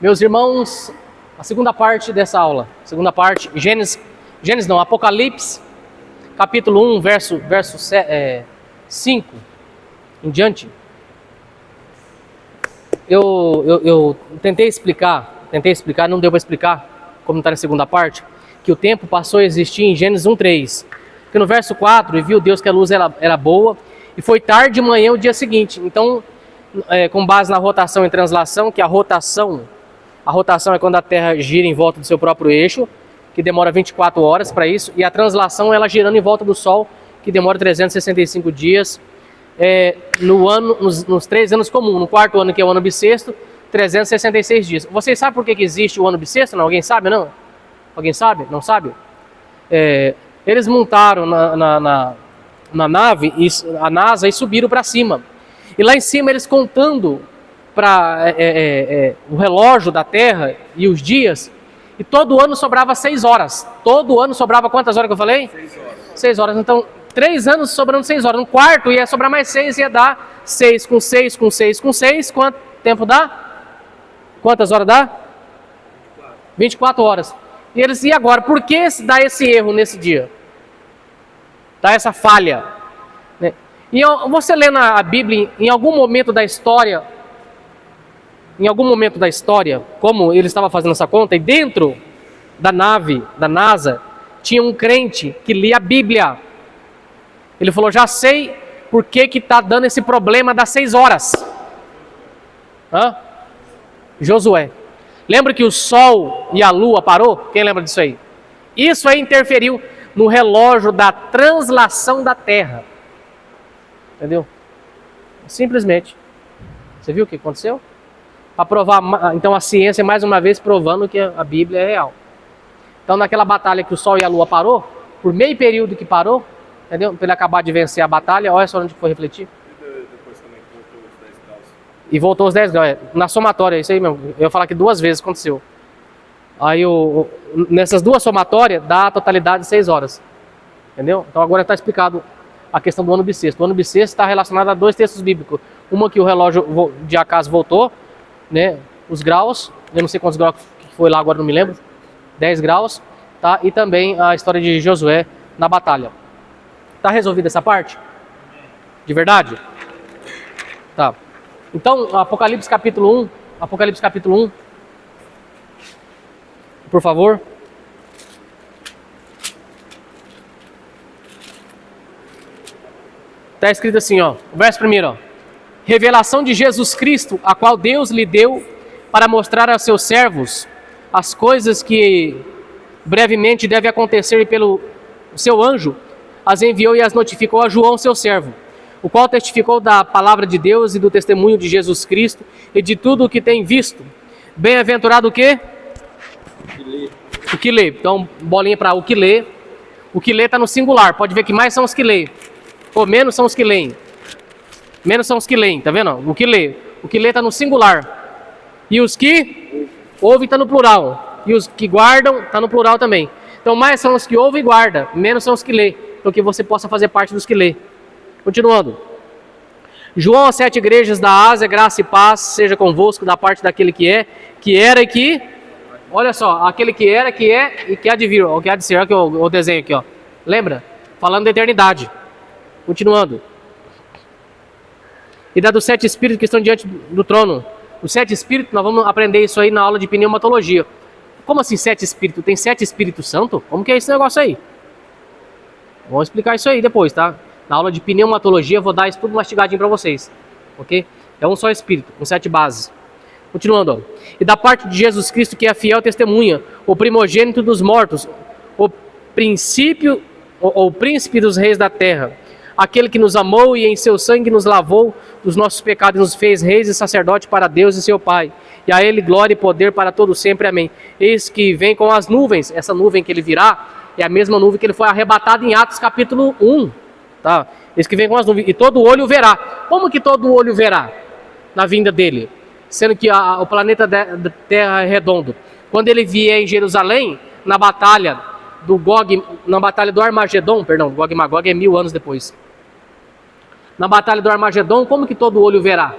Meus irmãos, a segunda parte dessa aula, Apocalipse, capítulo 1, verso 5 em diante. Eu tentei explicar, não deu para explicar, como está na segunda parte, que o tempo passou a existir em Gênesis 1:3. Porque no verso 4, e viu Deus que a luz era boa, e foi tarde de manhã o dia seguinte. Então, com base na rotação e translação, que a rotação é quando a Terra gira em volta do seu próprio eixo, que demora 24 horas para isso, e a translação ela girando em volta do Sol, que demora 365 dias, nos 3 anos comuns. No quarto ano, que é o ano bissexto, 366 dias. Vocês sabem por que existe o ano bissexto? Não? Alguém sabe, não? Alguém sabe? Não sabe? Eles montaram na nave, a NASA, e subiram para cima. E lá em cima eles contando para o relógio da Terra e os dias, e todo ano sobrava 6 horas. Todo ano sobrava quantas horas que eu falei? 6 horas. 6 horas. Então, 3 anos sobrando 6 horas. No quarto ia sobrar mais 6, ia dar 6 com 6 com 6 com 6. Quanto tempo dá? Quantas horas dá? 24 horas. E agora, por que dá esse erro nesse dia? Dá essa falha, né? E você lê na Bíblia, em algum momento da história, como ele estava fazendo essa conta, e dentro da nave, da NASA, tinha um crente que lia a Bíblia. Ele falou, já sei por que está dando esse problema das 6 horas. Josué. Lembra que o Sol e a Lua parou? Quem lembra disso aí? Isso aí interferiu no relógio da translação da Terra. Entendeu? Simplesmente. Você viu o que aconteceu? Para provar, então a ciência mais uma vez provando que a Bíblia é real. Então naquela batalha que o Sol e a Lua parou, por meio período que parou, entendeu? Para ele acabar de vencer a batalha, olha só onde foi refletir. E depois também voltou os 10 graus. E voltou os 10 graus, na somatória, isso aí mesmo. Eu ia falar que 2 vezes aconteceu. Aí nessas 2 somatórias dá a totalidade de 6 horas. Entendeu? Então agora está explicado a questão do ano bissexto. O ano bissexto está relacionado a 2 textos bíblicos. Uma que o relógio de acaso voltou, né? Os graus, eu não sei quantos graus que foi lá, agora não me lembro. 10 graus, tá? E também a história de Josué na batalha. Tá resolvida essa parte? De verdade? Tá. Então, Apocalipse capítulo 1, por favor. Está escrito assim, ó, o verso primeiro, ó. Revelação de Jesus Cristo, a qual Deus lhe deu para mostrar aos seus servos as coisas que brevemente devem acontecer, e pelo seu anjo as enviou e as notificou a João, seu servo, o qual testificou da palavra de Deus e do testemunho de Jesus Cristo e de tudo o que tem visto. Bem-aventurado o quê? O que lê. Então, bolinha para o que lê. O que lê está no singular. Pode ver que mais são os que lê. Ou menos são os que leem. Menos são os que leem, tá vendo? O que lê está no singular. E os que ouvem está no plural. E os que guardam está no plural também. Então, mais são os que ouvem e guardam. Menos são os que lê. Então, que você possa fazer parte dos que lê. Continuando. João, às 7 igrejas da Ásia, graça e paz seja convosco da parte daquele que é, que era e que... Olha só, aquele que era, que é e que há de vir. O que há de ser, olha aqui o desenho aqui, ó. Lembra? Falando da eternidade. Continuando. E da dos 7 espíritos que estão diante do trono. Os 7 espíritos, nós vamos aprender isso aí na aula de pneumatologia. Como assim 7 espíritos? Tem 7 Espíritos Santo? Como que é esse negócio aí? Vamos explicar isso aí depois, tá? Na aula de pneumatologia eu vou dar isso tudo mastigadinho para vocês. Ok? É um só espírito, com 7 bases. Continuando, ó. E da parte de Jesus Cristo, que é a fiel testemunha, o primogênito dos mortos, o príncipe dos reis da terra, aquele que nos amou e em seu sangue nos lavou dos nossos pecados e nos fez reis e sacerdote para Deus e seu Pai. E a ele glória e poder para todo sempre. Amém. Eis que vem com as nuvens. Essa nuvem que ele virá é a mesma nuvem que ele foi arrebatado em Atos capítulo 1. Tá? Eis que vem com as nuvens. E todo olho verá. Como que todo olho verá na vinda dele? Sendo que o planeta da Terra é redondo. Quando ele vier em Jerusalém, na batalha do Armagedon, perdão, Gog e Magog é 1000 anos depois. Na batalha do Armagedon, como que todo olho verá?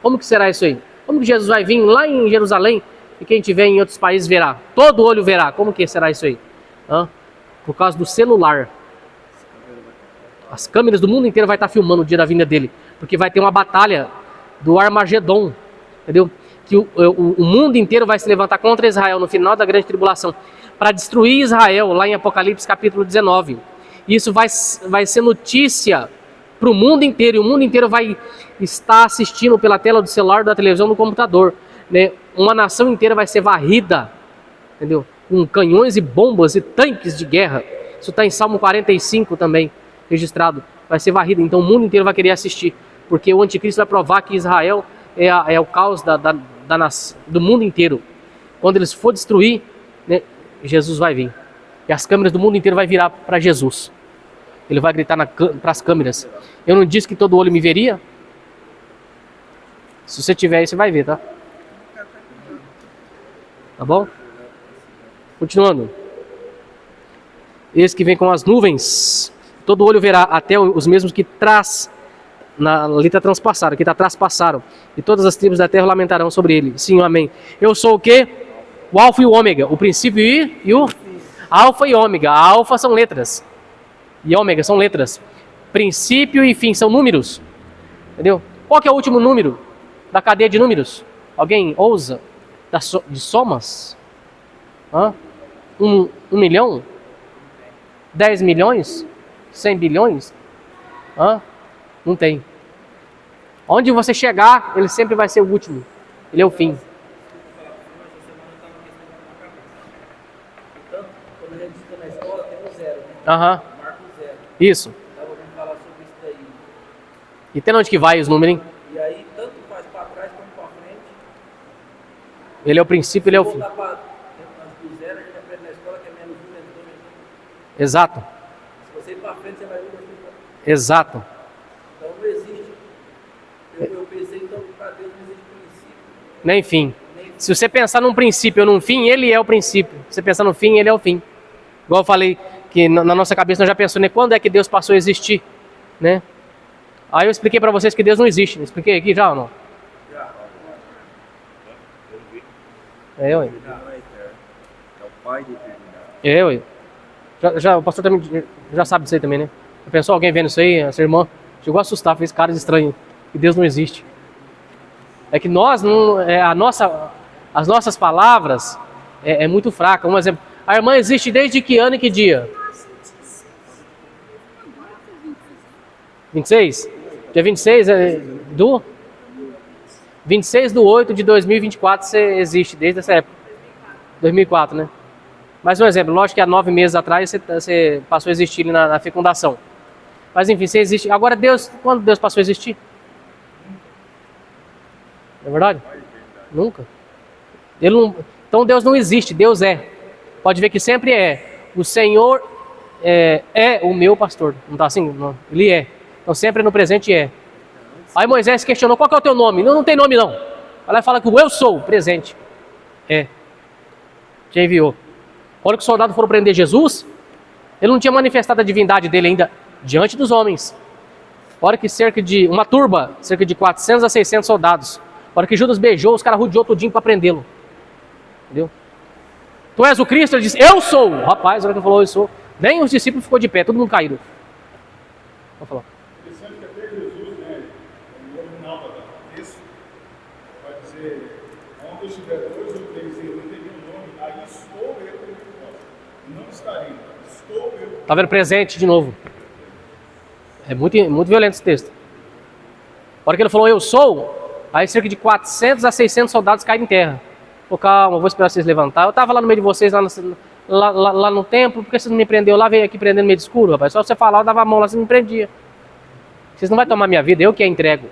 Como que será isso aí? Como que Jesus vai vir lá em Jerusalém, e quem tiver em outros países verá. Todo olho verá. Como que será isso aí? Por causa do celular. As câmeras do mundo inteiro vai estar filmando o dia da vinda dele. Porque vai ter uma batalha do Armagedon. Entendeu? Que o mundo inteiro vai se levantar contra Israel no final da grande tribulação. Para destruir Israel, lá em Apocalipse capítulo 19. Isso vai ser notícia para o mundo inteiro. E o mundo inteiro vai estar assistindo pela tela do celular, da televisão, do computador. Né? Uma nação inteira vai ser varrida. Entendeu? Com canhões e bombas e tanques de guerra. Isso está em Salmo 45 também, registrado. Vai ser varrida. Então o mundo inteiro vai querer assistir. Porque o anticristo vai provar que Israel é o caos do mundo inteiro. Quando eles for destruir, né, Jesus vai vir. E as câmeras do mundo inteiro vai virar para Jesus. Ele vai gritar para as câmeras. Eu não disse que todo olho me veria? Se você tiver aí, você vai ver, tá? Tá bom? Continuando. Esse que vem com as nuvens, todo olho verá, até os mesmos que ali está transpassaram, que está traspassaram. E todas as tribos da terra lamentarão sobre ele. Sim, amém. Eu sou o quê? O alfa e o ômega, o princípio e o alfa e ômega. A alfa são letras e ômega são letras. Princípio e fim são números. Entendeu? Qual que é o último número da cadeia de números? Alguém ousa? De somas? 1 milhão? 10 milhões? 100 bilhões? Não tem. Onde você chegar, ele sempre vai ser o último. Ele é o fim. Quando a gente estuda na escola, tem o zero, né? Marca o zero. Isso. Estava ouvindo falar sobre isso daí. E tem onde que vai os números, hein? E aí, tanto faz para trás como para frente. Ele é o princípio, ele é o fim. Se voltar para o zero, a gente aprende na escola que é menos 1, menos 2, menos 1. Exato. Se você ir para frente, você vai ver o Exato. Então não existe. Eu pensei, então, para Deus não existe princípio. Nem fim. Se você pensar num princípio ou num fim, ele é o princípio. Se você pensar no fim, ele é o fim. Igual eu falei, que na nossa cabeça nós já pensamos, né? Quando é que Deus passou a existir? Né? Aí eu expliquei para vocês que Deus não existe. Expliquei aqui já ou não? É, ué. É o pai de eternidade. É, ué. O pastor também já sabe disso aí também, né? Pensou alguém vendo isso aí, essa irmã chegou a assustar, fez caras estranhos, que Deus não existe. É que nós, as nossas palavras é muito fraca. Um exemplo, a irmã existe desde que ano e que dia? 26? Dia 26 do 26/8 de 2024 você existe, desde essa época. 2004, né? Mais um exemplo, lógico que há 9 meses atrás você passou a existir na fecundação. Mas enfim, você existe. Agora Deus, quando Deus passou a existir? Não é verdade? Nunca. Então Deus não existe, Deus é. Pode ver que sempre é. O Senhor é o meu pastor. Não está assim? Não. Ele é. Então sempre no presente é. Aí Moisés questionou, qual que é o teu nome? Não tem nome não. Ela fala que o eu sou, presente. Te enviou. A hora que os soldados foram prender Jesus, ele não tinha manifestado a divindade dele ainda diante dos homens. A hora que cerca de 400 a 600 soldados. A hora que Judas beijou, os caras rodeou tudinho para prendê-lo. Entendeu? Tu és o Cristo? Ele disse, eu sou. Rapaz, a hora que ele falou, eu sou. Nem os discípulos ficou de pé, todo mundo caído. Vou falar. Interessante que até Jesus, né, no final da texto, vai dizer, onde estiver 2 ou 3 e eu não tenho um nome, aí estou eu com o não estarei, estou eu. Tá vendo presente de novo. É muito, muito violento esse texto. A hora que ele falou, eu sou, aí cerca de 400 a 600 soldados caíram em terra. Pô, calma, vou esperar vocês levantar. Eu estava lá no meio de vocês, lá no templo, por que vocês não me prenderam lá? Veio aqui prendendo no meio do escuro, rapaz. Só você falar, eu dava a mão lá, você me prendia. Vocês não vão tomar minha vida, eu que a entrego.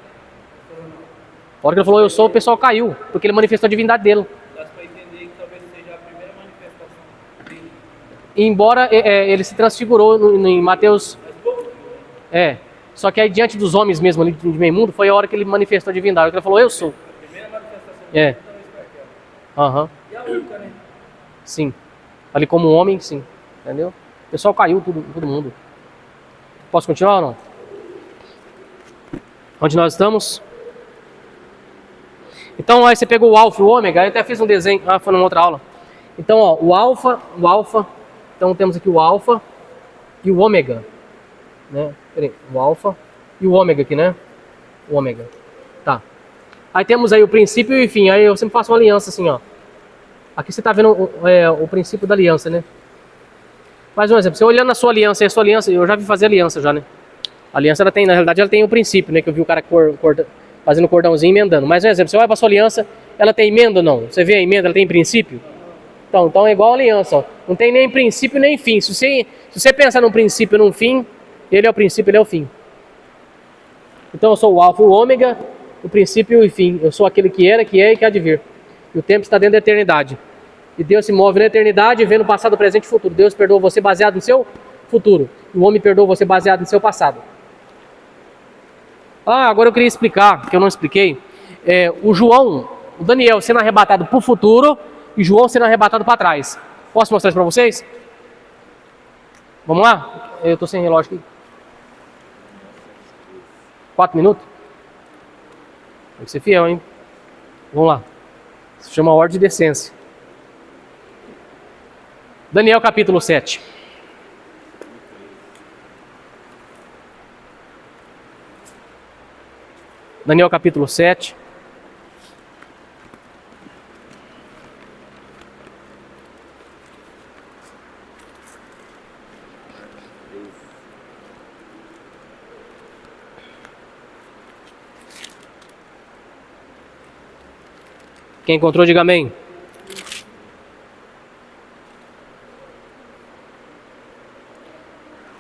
A hora que ele falou, eu sou, o pessoal caiu, porque ele manifestou a divindade dele. Dá para entender que talvez seja a primeira manifestação dele. Embora ele se transfigurou em Mateus... Só que aí diante dos homens mesmo ali de meio mundo, foi a hora que ele manifestou a divindade. A hora que ele falou, eu sou. A primeira manifestação dele talvez foi aquela. E a única, né? Sim. Ali como homem, sim. Entendeu? O pessoal caiu, todo mundo. Posso continuar ou não? Onde nós estamos? Então, aí você pegou o alfa e o ômega, eu até fiz um desenho, foi numa outra aula. Então, ó, o alfa, então temos aqui o alfa e o ômega, né? Peraí, o alfa e o ômega aqui, né? O ômega, tá. Aí temos aí o princípio e o fim, aí eu sempre faço uma aliança assim, ó. Aqui você tá vendo o princípio da aliança, né? Mais um exemplo, você olhando na sua aliança, eu já vi fazer aliança já, né? A aliança, ela tem, na realidade, ela tem o princípio, né? Que eu vi o cara fazendo cordãozinho e emendando. Mais um exemplo, você olha pra sua aliança, ela tem emenda ou não? Você vê a emenda, ela tem princípio? Então é igual a aliança, ó. Não tem nem princípio nem fim. Se você pensar num princípio e num fim, ele é o princípio, ele é o fim. Então eu sou o alfa e o ômega, o princípio e o fim. Eu sou aquele que era, que é e que há de vir. E o tempo está dentro da eternidade. E Deus se move na eternidade, vendo o passado, presente e futuro. Deus perdoa você baseado no seu futuro. E o homem perdoa você baseado no seu passado. Agora eu queria explicar, que eu não expliquei. O Daniel sendo arrebatado para o futuro e João sendo arrebatado para trás. Posso mostrar isso para vocês? Vamos lá? Eu estou sem relógio aqui. 4 minutos? Tem que ser fiel, hein? Vamos lá. Se chama ordem de decência. Daniel capítulo 7. Daniel capítulo 7. Quem encontrou, diga amém.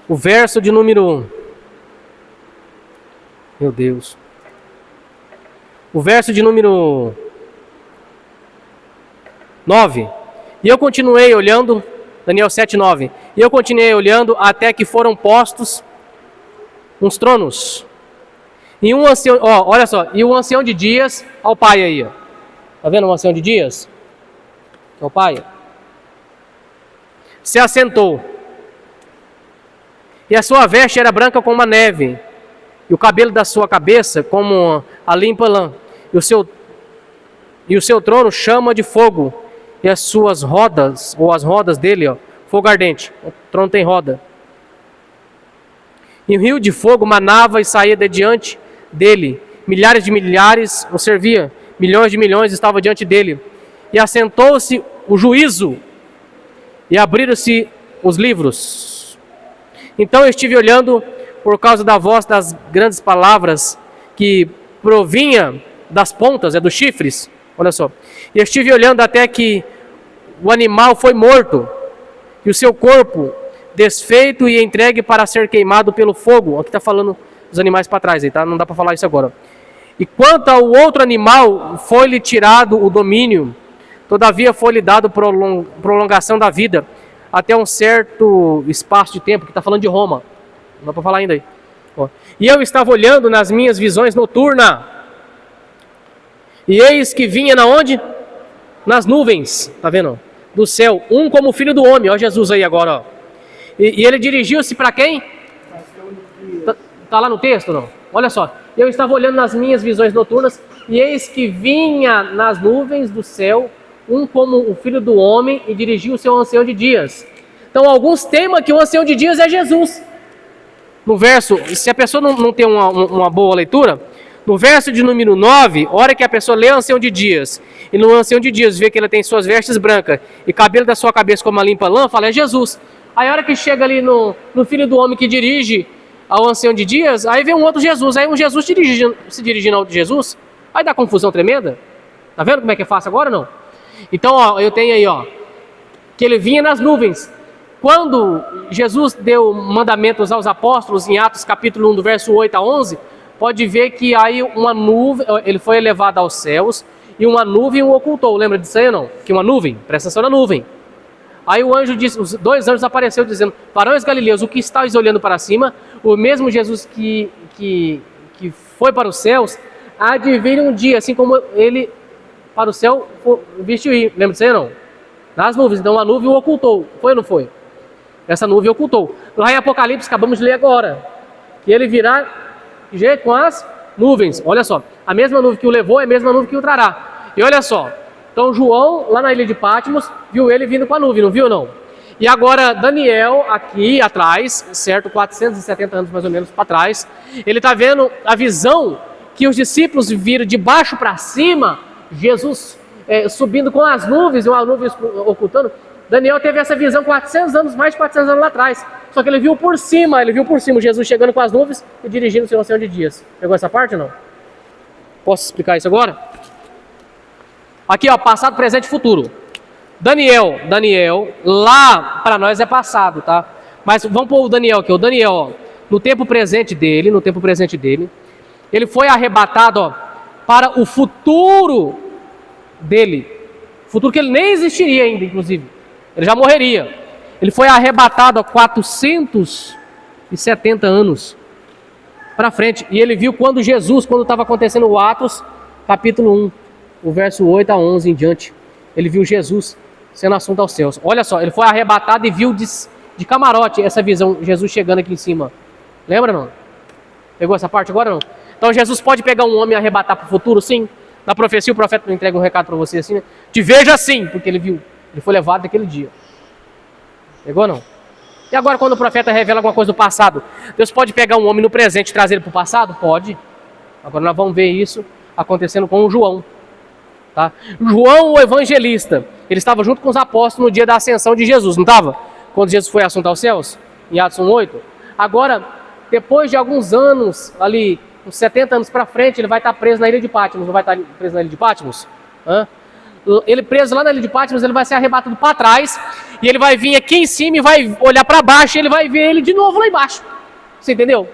O verso de número 1. Meu Deus. O verso de número 9. E eu continuei olhando, Daniel 7, 9. E eu continuei olhando até que foram postos uns tronos. E um ancião, olha só, e o ancião de dias, ao pai aí, ó. Tá vendo o ancião de dias? É o pai. Se assentou. E a sua veste era branca como a neve, e o cabelo da sua cabeça como a limpa lã. E o seu trono chama de fogo, e as suas rodas, ou as rodas dele, fogo ardente. O trono tem roda. E um rio de fogo manava e saía de diante dele. Milhares de milhares o servia, milhões de milhões estavam diante dele. E assentou-se o juízo, e abriram-se os livros. Então eu estive olhando por causa da voz das grandes palavras que provinha das pontas, dos chifres, olha só. E eu estive olhando até que o animal foi morto, e o seu corpo desfeito e entregue para ser queimado pelo fogo. Aqui está falando dos animais para trás, aí, tá? Não dá para falar isso agora. E quanto ao outro animal, foi-lhe tirado o domínio, todavia foi-lhe dado prolongação da vida, até um certo espaço de tempo, que está falando de Roma. Não dá para falar ainda aí. E eu estava olhando nas minhas visões noturnas, e eis que vinha na onde? Nas nuvens, tá vendo? Do céu, um como o filho do homem, ó Jesus aí agora, ó. E ele dirigiu-se para quem? Tá lá no texto, não? Olha só, eu estava olhando nas minhas visões noturnas, e eis que vinha nas nuvens do céu, um como o filho do homem, e dirigiu-se ao ancião de dias. Então alguns temam que o ancião de dias é Jesus. No verso, se a pessoa não tem uma boa leitura, no verso de número 9, hora que a pessoa lê o ancião de dias, e no ancião de dias vê que ele tem suas vestes brancas, e cabelo da sua cabeça como uma limpa lã, fala, é Jesus. Aí a hora que chega ali no filho do homem que dirige ao ancião de dias, aí vem um outro Jesus, aí um Jesus se dirigindo ao outro Jesus, aí dá confusão tremenda. Tá vendo como é que é fácil agora ou não? Então, eu tenho aí, que ele vinha nas nuvens. Quando Jesus deu mandamentos aos apóstolos, em Atos capítulo 1, do verso 8 a 11, pode ver que aí uma nuvem, ele foi elevado aos céus, e uma nuvem o ocultou. Lembra disso aí ou não? Que uma nuvem, presta atenção na nuvem. Aí o anjo disse, os 2 anjos apareceram dizendo, varões galileus, o que estáis olhando para cima? O mesmo Jesus que foi para os céus, há de vir um dia, assim como ele para o céu vestiu ir. Lembra disso aí ou não? Nas nuvens, então a nuvem o ocultou. Foi ou não foi? Essa nuvem ocultou. Lá em Apocalipse, acabamos de ler agora, que ele virá com as nuvens. Olha só, a mesma nuvem que o levou é a mesma nuvem que o trará. E olha só, então João, lá na ilha de Patmos, viu ele vindo com a nuvem, não viu não? E agora Daniel, aqui atrás, certo, 470 anos mais ou menos para trás, ele está vendo a visão que os discípulos viram de baixo para cima, Jesus subindo com as nuvens, uma nuvem ocultando. Daniel teve essa visão 400 anos, mais de 400 anos lá atrás. Só que ele viu por cima Jesus chegando com as nuvens e dirigindo o seu oceano de dias. Pegou essa parte ou não? Posso explicar isso agora? Aqui, ó, passado, presente e futuro. Daniel, lá para nós é passado, tá? Mas vamos pôr o Daniel aqui. O Daniel, ó, no tempo presente dele, ele foi arrebatado, ó, para o futuro dele. Futuro que ele nem existiria ainda, inclusive. Ele já morreria. Ele foi arrebatado há 470 anos para frente. E ele viu quando estava acontecendo o Atos, capítulo 1, o verso 8 a 11 em diante. Ele viu Jesus sendo assunto aos céus. Olha só, ele foi arrebatado e viu de camarote essa visão, Jesus chegando aqui em cima. Lembra, não? Pegou essa parte agora, não? Então Jesus pode pegar um homem e arrebatar para o futuro? Sim. Na profecia o profeta não entrega um recado para você assim, né? Te vejo assim, porque ele viu. Ele foi levado naquele dia. Pegou, não? E agora quando o profeta revela alguma coisa do passado, Deus pode pegar um homem no presente e trazer ele para o passado? Pode. Agora nós vamos ver isso acontecendo com o João. Tá? João, o evangelista, ele estava junto com os apóstolos no dia da ascensão de Jesus, não estava? Quando Jesus foi assunto aos céus, em Atos 1:8. Agora, depois de alguns anos, ali, uns 70 anos para frente, ele vai estar preso na ilha de Patmos. Não vai estar preso na ilha de Patmos? Ele preso lá na ilha de Patmos, ele vai ser arrebatado para trás, e ele vai vir aqui em cima e vai olhar para baixo, e ele vai ver ele de novo lá embaixo. Você entendeu?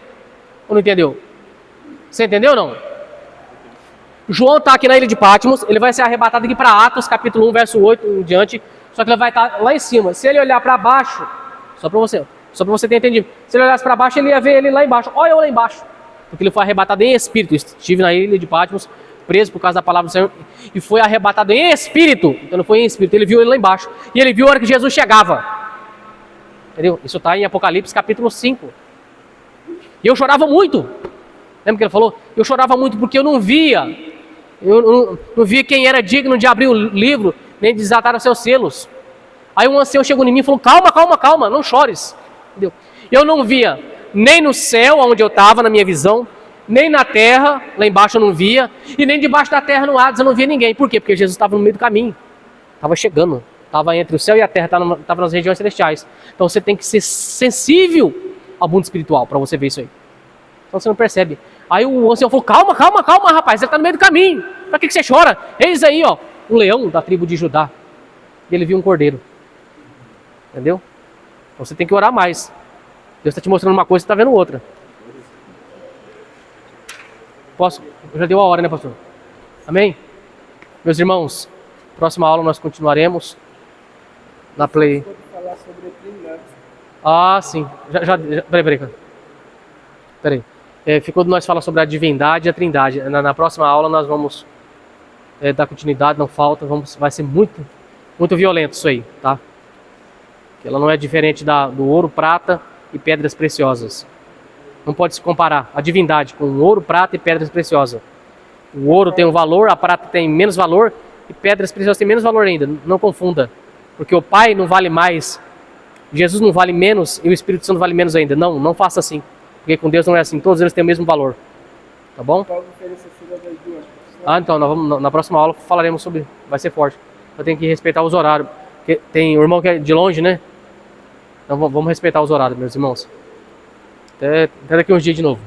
Ou não entendeu? Você entendeu ou não? João está aqui na ilha de Patmos, ele vai ser arrebatado aqui para Atos, capítulo 1, verso 8 em diante, só que ele vai estar lá em cima. Se ele olhar para baixo, só para você ter entendido, se ele olhasse para baixo, ele ia ver ele lá embaixo. Olha eu lá embaixo, porque ele foi arrebatado em espírito. Estive na ilha de Patmos, preso por causa da palavra do Senhor, e foi arrebatado em espírito. Então não foi em espírito, ele viu ele lá embaixo, e ele viu a hora que Jesus chegava. Entendeu? Isso está em Apocalipse, capítulo 5. E eu chorava muito. Lembra que ele falou? Eu chorava muito porque eu não via quem era digno de abrir o livro, nem de desatar os seus selos. Aí um ancião chegou em mim e falou, calma, não chores. Entendeu? Eu não via nem no céu, onde eu estava, na minha visão, nem na terra, lá embaixo eu não via, e nem debaixo da terra, no Hades, eu não via ninguém. Por quê? Porque Jesus estava no meio do caminho, estava chegando, estava entre o céu e a terra, estava nas regiões celestiais. Então você tem que ser sensível ao mundo espiritual para você ver isso aí. Então você não percebe. Aí o ancião falou, calma, rapaz, ele está no meio do caminho. Para que você chora? Eis aí, ó, um leão da tribo de Judá. E ele viu um cordeiro. Entendeu? Então você tem que orar mais. Deus está te mostrando uma coisa e você está vendo outra. Posso? Já deu a hora, né, pastor? Amém? Meus irmãos, próxima aula nós continuaremos na Play. Falar sobre Trindade. Ah, sim. Peraí. Ficou de nós falar sobre a divindade e a trindade. Na próxima aula nós vamos dar continuidade, não falta. Vai ser muito, muito violento isso aí, tá? Porque ela não é diferente do ouro, prata e pedras preciosas. Não pode se comparar a divindade com ouro, prata e pedras preciosas. O ouro tem um valor, a prata tem menos valor e pedras preciosas têm menos valor ainda. Não confunda. Porque o Pai não vale mais, Jesus não vale menos e o Espírito Santo vale menos ainda. Não faça assim. Porque com Deus não é assim, todos eles têm o mesmo valor. Tá bom? Então, nós vamos, na próxima aula falaremos sobre, vai ser forte. Eu tenho que respeitar os horários. Porque tem o irmão que é de longe, né? Então vamos respeitar os horários, meus irmãos. Até daqui uns dias de novo.